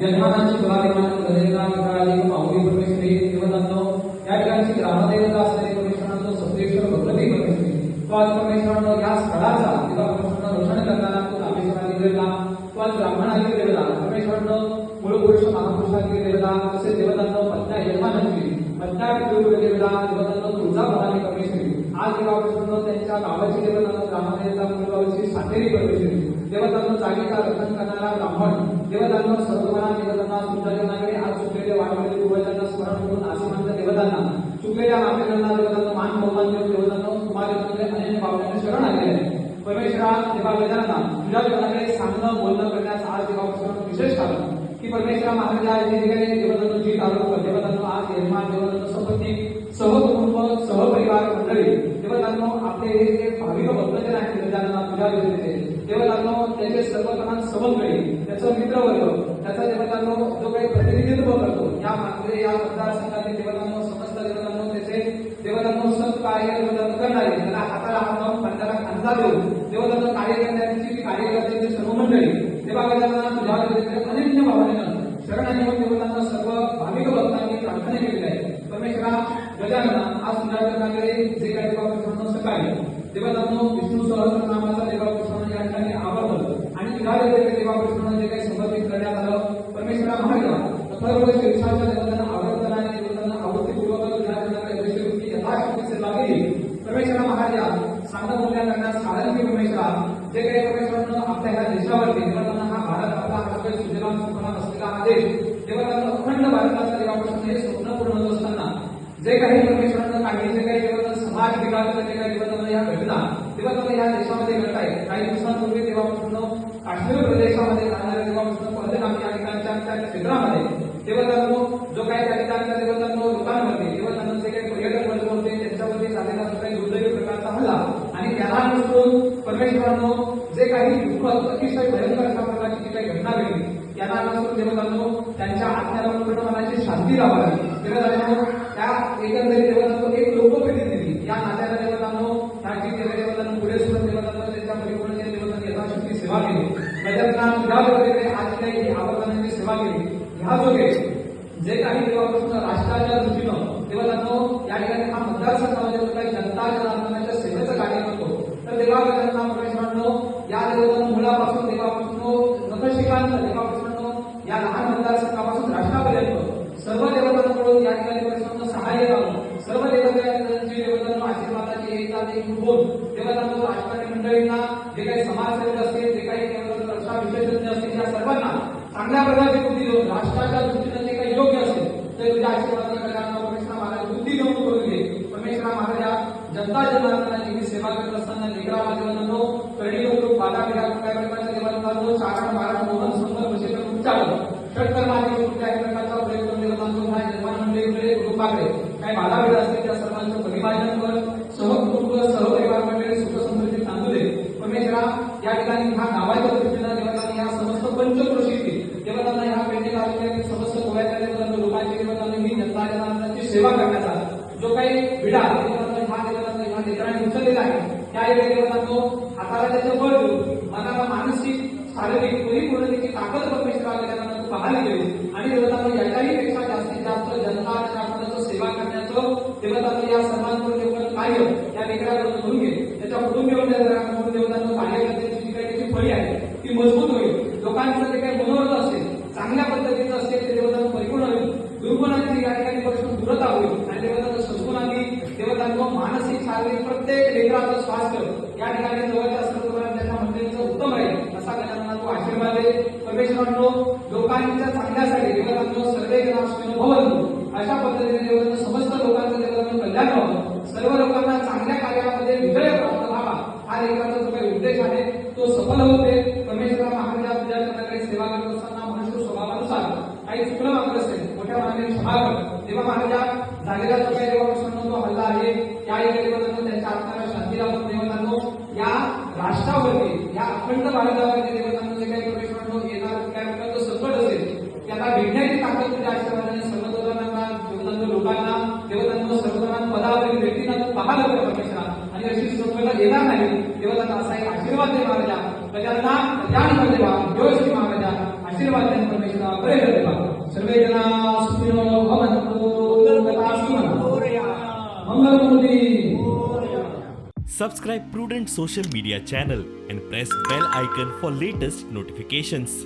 यजमानाची कुलाधिपती गजेंद्र विकाराली पावली परमेश्वरी देवतांनो या ठिकाणची ग्रामदेवता असलेली परमेश्वरांनो सप्तेश्वर भगवती परमेश्वरी तो आज परमेश्वरांनो या स्थळाचा किंवा परमेश्वरांना रोषण करताना तो नामेश्वराची देवता तो आज ब्राह्मणाची देवता परमेश्वरांनो मूळ पुरुष महापुरुषाची देवता तसेच देवतांनो पत्न्या यजमानाची पत्न्या पितृ देवता देवतांनो तुळजाभवानी परमेश्वरी आज देवा परमेश्वरांनो त्यांच्या गावाची देवतांनो ग्रामदेवता मूळगावची सातेरी परमेश्वरी देवतांनो जागेचा रक्षण करणारा ब्राह्मण देवतांनो सर्वना देवतांना सुंदरनाकडे आज चुकलेल्या वाढवलेल्या पूर्वजांना स्मरण करून आसीमांच्या देवतांना चुकलेल्या नामेकांना देवतांना मान बहुमान देऊन देवतांनो तुम्हाला अनेक भावनांना शरण आलेले आहे परमेश्वरा देवा वेदांना तुझ्या देवतांकडे सांगणं बोलणं करण्यास आज देवा परमेश्वरांनो विशेष कारण की परमेश्वरा महाराज जे ठिकाणी देवतांनो जीत आरोप देवतांनो आज यजमान देवतांनो सपत्नी सहकुटुंब सहपरिवार मंडळी देवतांनो आपले हे जे भाविक भक्तजन आहेत देवतांना तुझ्या देवतेचे देवतांनो त्याचे सर्वप्रमाण समन्वयी त्याचा मित्रवर्ग त्याचा देवतांनो जो काही प्रतिनिधित्व करतो या मागचे या मतदारसंघातील देवतांनो समस्त देवतांनो त्याचे देवतांनो सत कार्य देवतांनो करणारे त्याला हाताला हात लावून पंजाला खांदा देऊन देवतांनो कार्य करण्याची कार्यकर्त्यांची सर्व मंडळी देवावेदांना तुझ्या देवतेचे अनन्य भावनेनं शरणाने देवतांना सर्व भाविक भक्तांनी प्रार्थना केली आहे परमेश्वरा गजानना आज तुझ्या देवतांकडे जे काही देवा सकाळी देवतांनो विष्णू सहस्रनामाचा देवा कृष्ण या ठिकाणी आवडलं आणि तुझ्या देवतेचे देवा कृष्ण जे काही समर्पित करण्यात आलं परमेश्वरा महाराज सर्व शीर्षाच्या देवतांना आवडताना आणि देवतांना आवडतीपूर्वक तुझ्या देवतांकडे वैश्ववृत्ती यथाशक्ती सेवा केली परमेश्वरा महाराज सांगता बोलण्या करण्यास कारण की परमेश्वरा जे काही परमेश्वरांनो आपल्या ह्या देशावरती देवतांना हा भारत आपला हा सुजलाम सुफलाम असलेला हा देश देवतांना अखंड भारताचा देवापासून हे स्वप्न पूर्ण होत असताना जे काही परमेश्वरांना काही जे काही देवतांना समाज विकासाच्या जे काही देवतांना या घटना देवतांना या देशामध्ये घडत आहेत काही दिवसांपूर्वी देवापासून काश्मीर प्रदेशामध्ये राहणाऱ्या देवापासून पहलगाम या ठिकाणच्या क्षेत्रामध्ये देवतांनो जो काही त्या ठिकाणच्या देवतांनो लोकांवरती देवतांना जे काही पर्यटक वर्ग होते त्यांच्यावरती झालेला जो काही दुर्दैवी प्रकारचा हल्ला आणि त्याला अनुसरून परमेश्वरांनो जे काही दुःख अतिशय भयंकर अशा प्रकारची जी काही घटना घडली त्यांना अनुसरून देवतांनो त्यांच्या आत्म्याला पूर्ण मनाची शांती लावावी देवतांनो त्या एकंदरीत देवतांनो एक लोकप्रतिनिधी या नात्याला देवतांनो त्याची देवतांना पुढे सुद्धा देवतांना त्यांच्या परिपूर्णतेने देवतांनी यथाशक्ती सेवा केली प्रजांना तुझ्या देवतेने आज काही आवडतांची सेवा केली ह्या जोगे जे काही देवापासून राष्ट्राच्या दृष्टीनं देवतांनो या ठिकाणी हा मतदारसंघामध्ये जो काही जनता जनार्दनाच्या सेवेचं कार्य करतो तर देवावेदांना परमेश्वरांनो या देवतांना मुळापासून देवापासून नखशिकांत देवापासून या लहान मतदारसंघापासून राष्ट्रापर्यंत सर्व देवतांकडून या ठिकाणी परमेश्वरांना सहाय्य लावून सर्व देवतांची देवतांना आशीर्वादाची एकता देखील होऊन देवतांना राष्ट्रीय मंडळींना जे काही समाजसेवक असतील जे काही देवतांना रक्षा विशेषज्ञ असतील या सर्वांना चांगल्या प्रकारची बुद्धी देऊन राष्ट्राच्या दृष्टीने जे काही योग्य असेल ते तुझ्या आशीर्वादाने करताना परमेश्वर महाराज बुद्धी देऊन करून घे परमेश्वर महाराज जनता जनार्दनाची ही सेवा करत असताना लेकराला देवतांनो करणी लोक बाधा बिडा काय प्रकारच्या देवतांनो चारण बारण मोहन संबर वशीकरण उच्चारण षटकर्माचे कुठल्याही प्रकारचा प्रयोग करून देवतांनो ह्या निर्माण मंडळीकडे रूपाकडे काही बाधा बिडा असतील त्या सर्वांचं परिमार्जन कर सहकुटुंब सहपरिवार मंडळी सुख समृद्धी तांदू दे परमेश्वरा या ठिकाणी ह्या गावाच्या दृष्टीनं देवतांनी ह्या समस्त पंचक्रोशीची देवतांना ह्या पेंडे तालुक्यातील समस्त गोव्याच्या देवतांना लोकांची देवतांना ही जनता जनार्दनाची सेवा करण्याचा जो काही विडा देवतांना ह्या लेकरांनी उचललेला आहे त्या देवतांनो हाताला त्याचं बळ देऊन मनाला मानसिक शारीरिक परिपूर्णतेची ताकद परमेश्वराला देवतांना तू बहाली केली आणि देवतांना याच्याही पेक्षा जास्तीत जास्त जनता जनार्दनाचं सेवा करण्याचं देवतांना या सर्वांकडून देवतांना कार्य या लेकराकडून करून घे त्याच्या कुटुंबीय देवतांना कार्यकर्त्यांची जी काही त्याची फळी आहे ती मजबूत होईल लोकांचं जे काही मनोरथ असेल चांगल्या पद्धतीचं असेल ते देवतांना परिपूर्ण होईल दुर्गुणाची या ठिकाणी पासून दूरता होईल आणि देवतांना सद्गुणांनी देवतांना मानसिक शारीरिक प्रत्येक लेकराचं स्वास्थ्य या ठिकाणी जवळच्या सर्वप्रकारे त्याच्या मंडळीचं उत्तम राहील असा गजानना तो आशीर्वाद दे परमेश्वरांनो लोकांच्या चांगल्यासाठी देवतांना सर्वे जनार्दन भवन्तु अशा पद्धतीने देवतांना समस्त लोकांचं देवतांना कल्याण व्हावं सर्व लोकांना चांगल्या कार्यामध्ये विजय प्राप्त व्हावा हा लेकराचा जो काही उद्देश आहे तो सफल होते परमेश्वरा महाराज तुझ्या जनाकडे सेवा करत असताना मनुष्य स्वभावानुसार काही चुकलं वागत असेल मोठ्या मनाने क्षमा कर देवा महाराज झालेला जो काही देवापासून जो हल्ला आहे त्या देवतांना त्यांच्या आत्म्याला शांती लावून देवतांनो या राष्ट्रावरती या अखंड भारतावरती देवतांना जे काही परमेश्वरांनो येणार काय प्रकारचं संकट असेल त्याला भेटण्याची ताकद तुझ्या आशीर्वादाने सर्व देवतांना लोकांना देवतांना सर्वजणांना पदावरील व्यक्तींना तू बहाल कर परमेश्वरा आणि अशी संकट येणार नाही देवतांना असा एक आशीर्वाद दे महाराजा गजानना कल्याण कर देवा देव श्री महाराजा आशीर्वाद आशीर्वाद देन परमेश्वरा बरे करता सर्वे जना सुखिनो भवन्तु मंगल मूर्ति Subscribe Prudent Social Media channel and press bell icon for latest notifications.